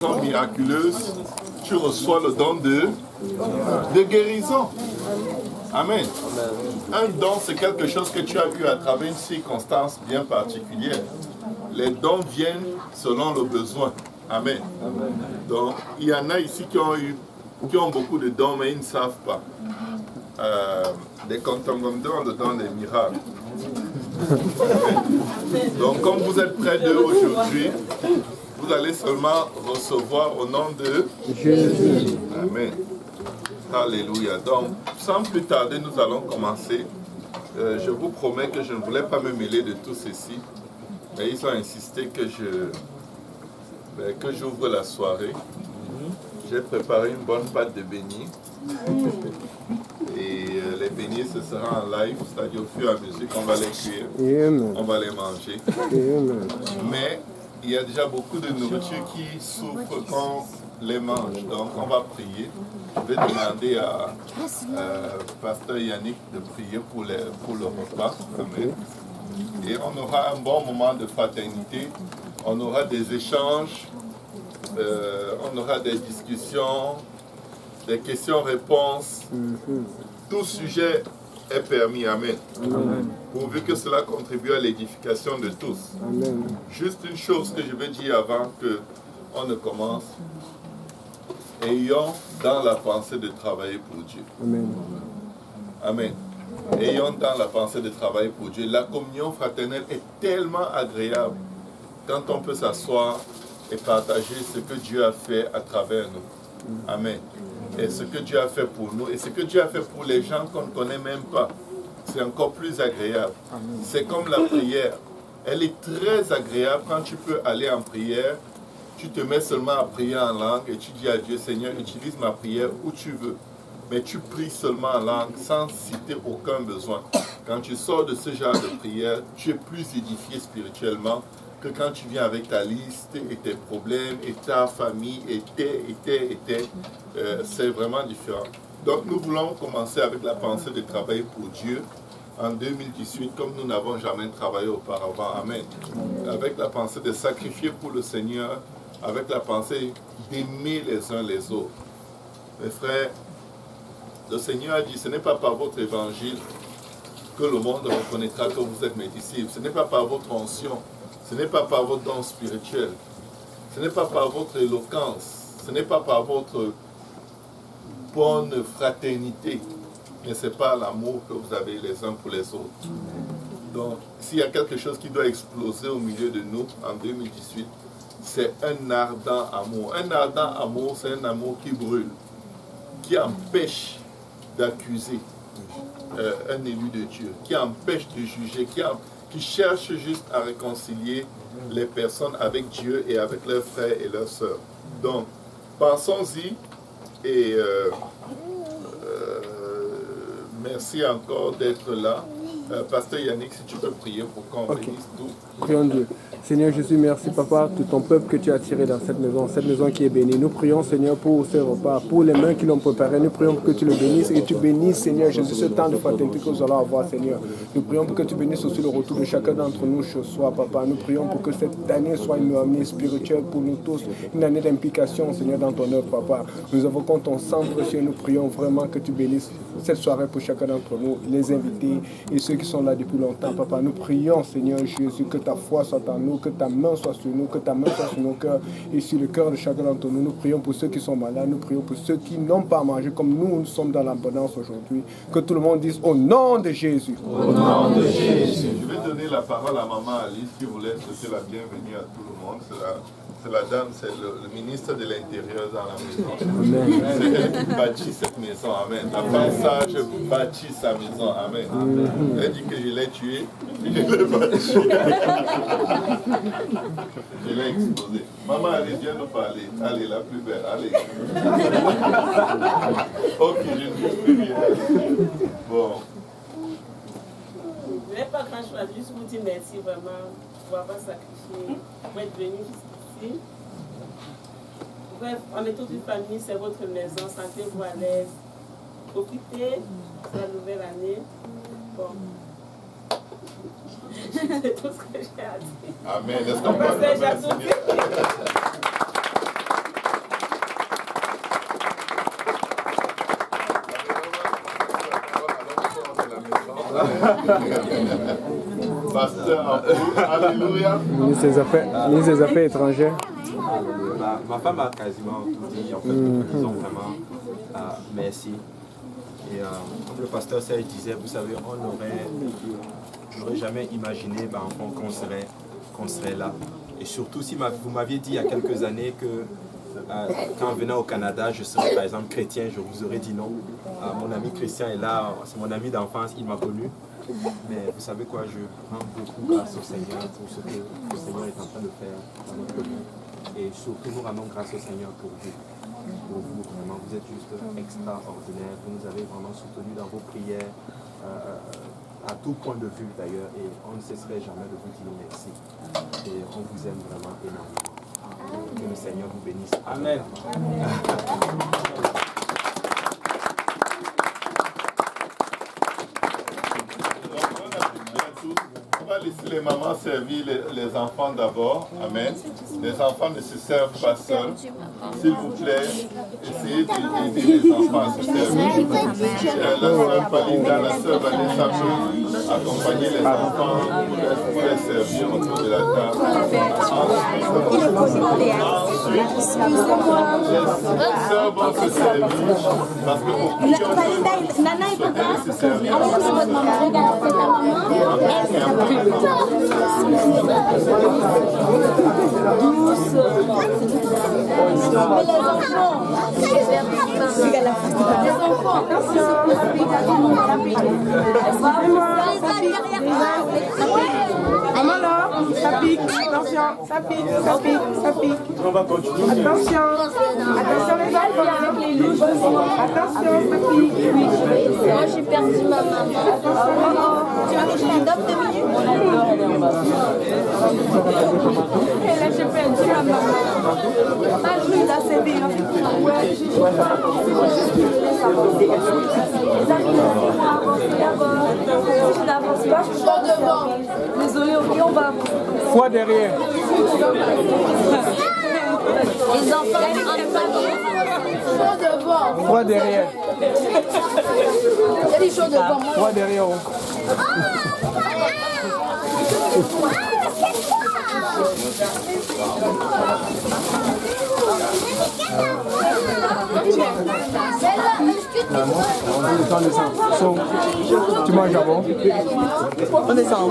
Miraculeuse, tu reçois le don de guérison. Amen. Un don, c'est quelque chose que tu as eu à travers une circonstance bien particulière. Les dons viennent selon le besoin. Amen. Donc, il y en a ici qui ont beaucoup de dons, mais ils ne savent pas. Des contemporains ont le don des miracles. Donc, comme vous êtes près d'eux aujourd'hui, vous allez seulement recevoir au nom de Jésus. Amen. Alléluia. Donc, sans plus tarder, nous allons commencer. Je vous promets que je ne voulais pas me mêler de tout ceci. Mais ils ont insisté que j'ouvre la soirée. J'ai préparé une bonne pâte de beignets. Et les beignets, ce sera en live, c'est-à-dire au fur et à mesure qu'on va les cuire, on va les manger. Mais il y a déjà beaucoup de nourriture qui souffre quand on les mange. Donc on va prier. Je vais demander à Pasteur Yannick de prier pour le repas. Amen. Et on aura un bon moment de fraternité. On aura des échanges. On aura des discussions, des questions-réponses. Tout sujet est permis. Amen. Pourvu que cela contribue à l'édification de tous. Amen. Juste une chose que je veux dire avant qu'on ne commence. Ayons dans la pensée de travailler pour Dieu. Amen. Amen. Ayons dans la pensée de travailler pour Dieu. La communion fraternelle est tellement agréable quand on peut s'asseoir et partager ce que Dieu a fait à travers nous. Amen. Et ce que Dieu a fait pour nous, et ce que Dieu a fait pour les gens qu'on ne connaît même pas. C'est encore plus agréable. C'est comme la prière. Elle est très agréable quand tu peux aller en prière. Tu te mets seulement à prier en langue et tu dis à Dieu, Seigneur, utilise ma prière où tu veux. Mais tu pries seulement en langue sans citer aucun besoin. Quand tu sors de ce genre de prière, tu es plus édifié spirituellement que quand tu viens avec ta liste et tes problèmes et ta famille et c'est vraiment différent. Donc nous voulons commencer avec la pensée de travailler pour Dieu en 2018 comme nous n'avons jamais travaillé auparavant. Amen. Avec la pensée de sacrifier pour le Seigneur, avec la pensée d'aimer les uns les autres. Mes frères, le Seigneur a dit, ce n'est pas par votre évangile que le monde reconnaîtra que vous êtes mes disciples. Ce n'est pas par votre onction. Ce n'est pas par votre don spirituel. Ce n'est pas par votre éloquence. Ce n'est pas par votre bonne fraternité. Mais c'est par l'amour que vous avez les uns pour les autres. Donc, s'il y a quelque chose qui doit exploser au milieu de nous en 2018, c'est un ardent amour. Un ardent amour, c'est un amour qui brûle, qui empêche d'accuser un élu de Dieu, qui empêche de juger, qui cherche juste à réconcilier les personnes avec Dieu et avec leurs frères et leurs sœurs. Donc, pensons-y et merci encore d'être là. Pasteur Yannick, si tu peux prier pour qu'on bénisse tout. Prions Dieu. Seigneur Jésus, merci Papa, tout ton peuple que tu as tiré dans cette maison qui est bénie. Nous prions Seigneur pour ce repas, pour les mains qui l'ont préparé. Nous prions pour que tu le bénisses et tu bénisses Seigneur Jésus ce temps de fraternité que nous allons avoir Seigneur. Nous prions pour que tu bénisses aussi le retour de chacun d'entre nous ce soir Papa. Nous prions pour que cette année soit une année spirituelle pour nous tous, une année d'implication Seigneur dans ton œuvre Papa. Nous invoquons ton sang précieux, nous prions vraiment que tu bénisses cette soirée pour chacun d'entre nous, les invités et ceux qui sont là depuis longtemps Papa. Nous prions Seigneur Jésus que ta foi soit en nous, que ta main soit sur nous, que ta main soit sur nos cœurs et sur le cœur de chacun d'entre nous. Nous prions pour ceux qui sont malades, nous prions pour ceux qui n'ont pas mangé comme nous sommes dans l'abondance aujourd'hui. Que tout le monde dise au nom de Jésus. Au nom de Jésus. Je vais donner la parole à maman Alice qui voulait souhaiter la bienvenue à tout le monde. C'est la dame, c'est le ministre de l'Intérieur dans la maison. Amen. C'est elle qui bâtit cette maison. Amen. La femme sage bâtit sa maison. Amen. Amen. Elle dit que je l'ai tué, je l'ai bâti. Je l'ai exposé. Maman, allez, viens nous parler. Allez, la plus belle. Allez. Ok, je ne peux plus rien. Bon. Je n'ai pas grand chose, juste vous dire merci vraiment pour avoir sacrifié, pour être venu jusqu'ici. Bref, on est toute une famille, c'est votre maison, sentez-vous à l'aise. Profitez de la nouvelle année. Bon. C'est tout ce que j'ai à dire. Amen. Est-ce qu'on peut Pasteur, alléluia. Ministre des Affaires étrangères. Ma femme a quasiment tout dit. En fait, nous disons vraiment merci. Et comme le pasteur Serge disait, vous savez, je n'aurais jamais imaginé qu'on serait là. Et surtout, si vous m'aviez dit il y a quelques années que quand on venait au Canada, je serais par exemple chrétien, je vous aurais dit non. Mon ami Christian est là, c'est mon ami d'enfance, il m'a connu. Mais vous savez quoi, je rends beaucoup grâce au Seigneur pour ce que le Seigneur est en train de faire dans notre vie. Et surtout, nous rendons grâce au Seigneur pour vous. Pour vous, vraiment, vous êtes juste extraordinaire. Vous nous avez vraiment soutenus dans vos prières, à tout point de vue d'ailleurs, et on ne cesserait jamais de vous dire merci. Et on vous aime vraiment énormément. Que le Seigneur vous bénisse. Amen. On va laisser les mamans servir les enfants d'abord. Amen. Les enfants ne se servent pas seuls. S'il vous plaît, essayez d'aider les enfants à se servir. La sœur Palinda, la sœur Vanessa peut accompagner les enfants pour les servir autour de la table. Les sœurs vont se servir parce que pour Nana et papa, alors c'est votre maman, regarde, c'est ta maman, elle c'est ta maman. Douce. Mais les enfants, Maman là, ça pique, attention, ça pique, ça pique, ça pique. On va continuer. Attention, attention les enfants, avec les louches. Attention, ça pique. Moi j'ai perdu ma maman. Tu veux que je t'adopte 2 minutes? Et là j'ai perdu ma maman. Ah, je vais la servir. Ouais. Désolé, ok, on va. Foi derrière. Les enfants, chaud devant. Foi derrière. Il y a des choses devant moi. Foi derrière. On descend. So, tu manges avant? On descend.